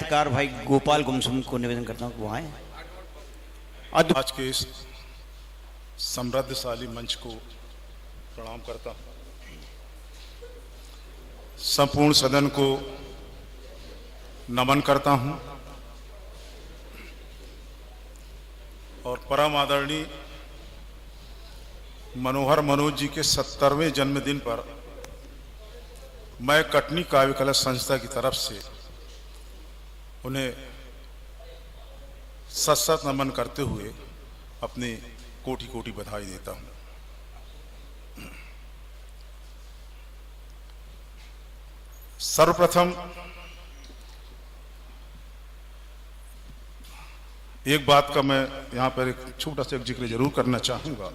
साहित्यकार भाई गोपाल गुमसुम को निवेदन करता हूँ कि वो आए। आज के इस समृद्धशाली मंच को प्रणाम करता हूँ। संपूर्ण सदन को नमन करता हूँ और परम आदरणीय मनोहर मनोज जी के 70वें जन्मदिन पर मैं कटनी काव्य कला संस्था की तरफ से उन्हें सत सत नमन करते हुए अपनी कोटि कोटि बधाई देता हूं। सर्वप्रथम एक बात का मैं यहां पर एक छोटा सा जिक्र जरूर करना चाहूंगा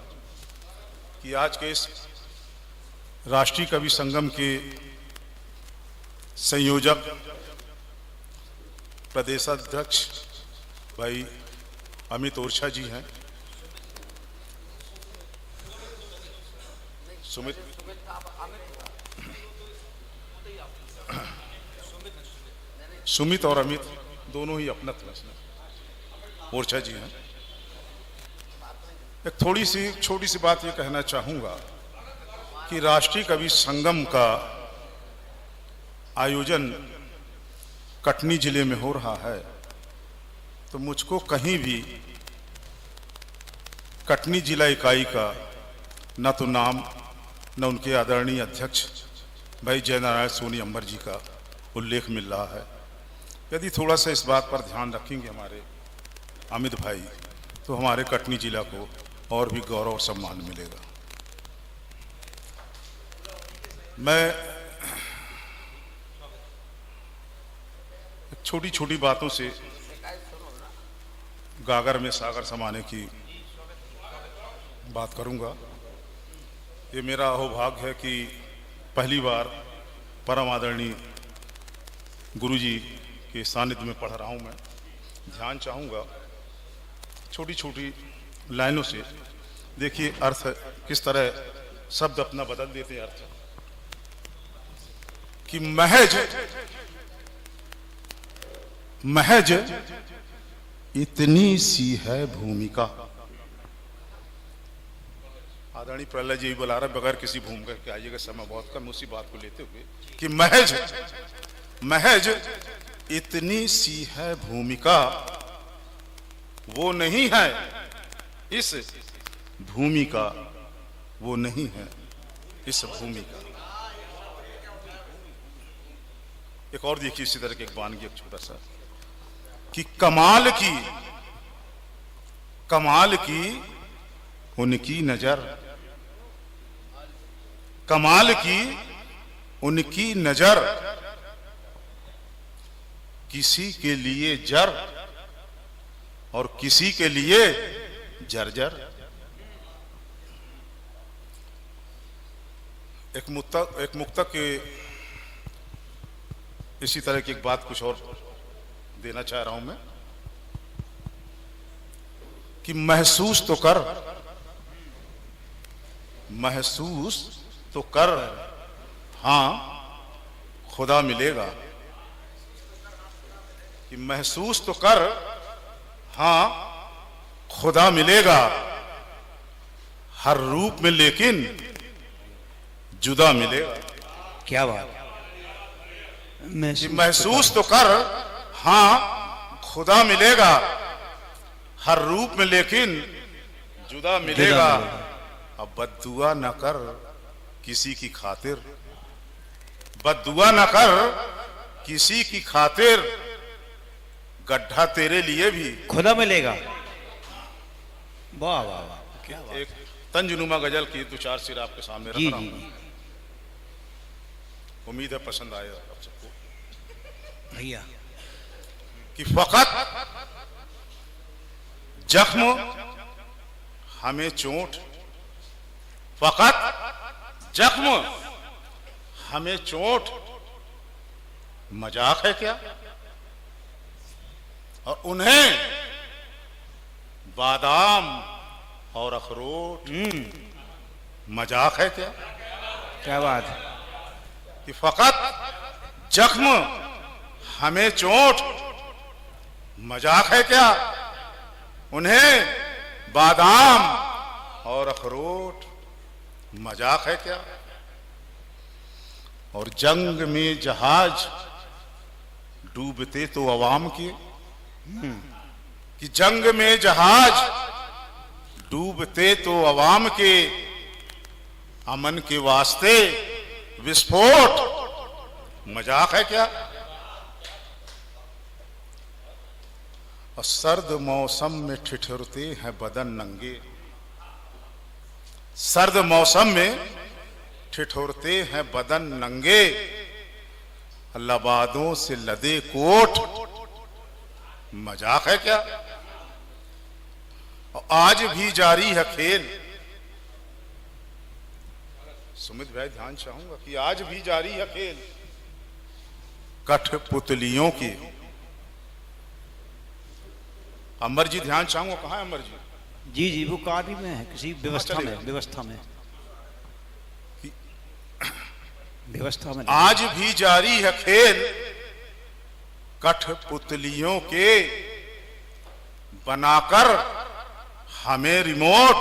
कि आज के इस राष्ट्रीय कवि संगम के संयोजक प्रदेशाध्यक्ष भाई अमित ओरछा जी हैं। सुमित और अमित दोनों ही अपना ओरछा जी हैं। एक थोड़ी सी छोटी सी बात ये कहना चाहूंगा कि राष्ट्रीय कवि संगम का आयोजन कटनी जिले में हो रहा है, तो मुझको कहीं भी कटनी जिला इकाई का न तो नाम न उनके आदरणीय अध्यक्ष भाई जयनारायण सोनी अंबर जी का उल्लेख मिल रहा है। यदि थोड़ा सा इस बात पर ध्यान रखेंगे हमारे अमित भाई, तो हमारे कटनी जिला को और भी गौरव और सम्मान मिलेगा। मैं छोटी छोटी बातों से गागर में सागर समाने की बात करूंगा। ये मेरा अहोभाग्य है कि पहली बार परम आदरणीय गुरुजी के सानिध्य में पढ़ रहा हूं। मैं ध्यान चाहूंगा छोटी छोटी लाइनों से, देखिए अर्थ किस तरह शब्द अपना बदल देते हैं। अर्थ कि महज इतनी सी है भूमिका। आदरणीय प्रहलाद जी बुला रहे बगैर किसी भूमिका के आइएगा, समय बहुत कम, उसी बात को लेते हुए कि महज इतनी सी है भूमिका, वो नहीं है इस भूमि का, वो नहीं है इस भूमि का। एक और देखिए इसी तरह के एक वानगी, एक छोटा सा कि कमाल की उनकी नजर, कमाल की उनकी नजर, किसी के लिए जर और किसी के लिए जर्जर। एक मुक्तक के इसी तरह की एक बात कुछ और देना चाह रहा हूं मैं कि महसूस तो कर हां खुदा मिलेगा। कि महसूस तो कर हां खुदा मिलेगा, हर रूप में लेकिन जुदा मिलेगा। क्या बात। महसूस तो कर हां खुदा मिलेगा, हर रूप में लेकिन जुदा मिलेगा। अब बद्दुआ न कर किसी की खातिर, बद्दुआ न कर किसी की खातिर, गड्ढा तेरे लिए भी खुदा मिलेगा। वाह वाह वाह, क्या बात। एक तंजनुमा गजल की दो चार सिर आपके सामने रख रहा हूं। उम्मीद है पसंद आएगा आप सबको भैया। कि फकत जख्म हमें चोट, फकत जख्म हमें चोट, मजाक है क्या? और उन्हें बादाम और अखरोट मजाक है क्या? क्या बात है। कि फकत जख्म हमें चोट मजाक है क्या? उन्हें बादाम और अखरोट मजाक है क्या? और जंग में जहाज डूबते तो अवाम के, कि जंग में जहाज डूबते तो अवाम के, अमन के वास्ते विस्फोट मजाक है क्या? और सर्द मौसम में ठिठुरते हैं बदन नंगे, सर्द मौसम में ठिठुरते हैं बदन नंगे, लबादों से लदे कोट मजाक है क्या? और आज भी जारी है खेल, सुमित भाई ध्यान चाहूंगा कि आज भी जारी है खेल कठपुतलियों की। अमर जी ध्यान चाहूंगा, कहां है अमर जी? जी जी वो कार्य में है, किसी व्यवस्था में, चलेगा। व्यवस्था में, व्यवस्था में। आज भी जारी है खेल कठपुतलियों के, बनाकर हमें रिमोट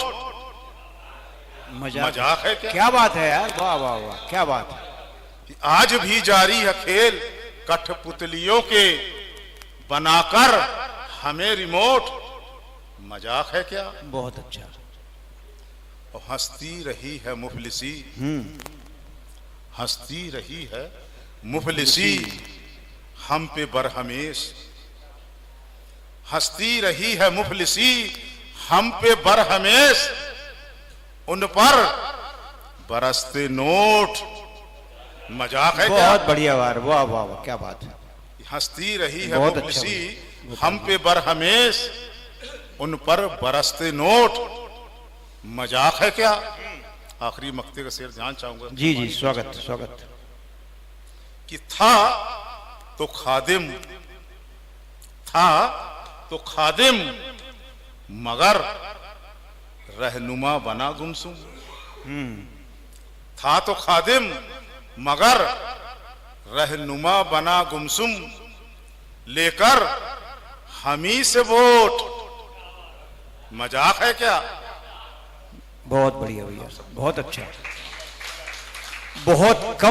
मजाक है क्या? क्या बात है यार, वाह वाह वाह, क्या बात है। आज भी जारी है खेल कठपुतलियों के, बनाकर हमें रिमोट मजाक है क्या? बहुत अच्छा। और हंसती रही है मुफलिसी, हंसती रही है मुफलिसी हम पे बरहमेश, हंसती रही है मुफलिसी हम पे बरहमेश, उन पर बरसते नोट मजाक है क्या? बहुत बढ़िया वार, वाह वाह वाह, क्या बात है। हंसती रही है बहुत अच्छा मुफलिसी हुआ। हम पे बरहमेश, उन पर बरसते नोट मजाक है क्या? आखिरी मक्ते का शेर ध्यान चाहूंगा। जी जी स्वागत स्वागत। कि था तो खादिम, था तो खादिम, मगर रहनुमा बना गुमसुम। था तो खादिम मगर रहनुमा बना गुमसुम, लेकर हमी से वोट मजाक है क्या? बहुत बढ़िया भैया, बहुत अच्छा। बहुत कम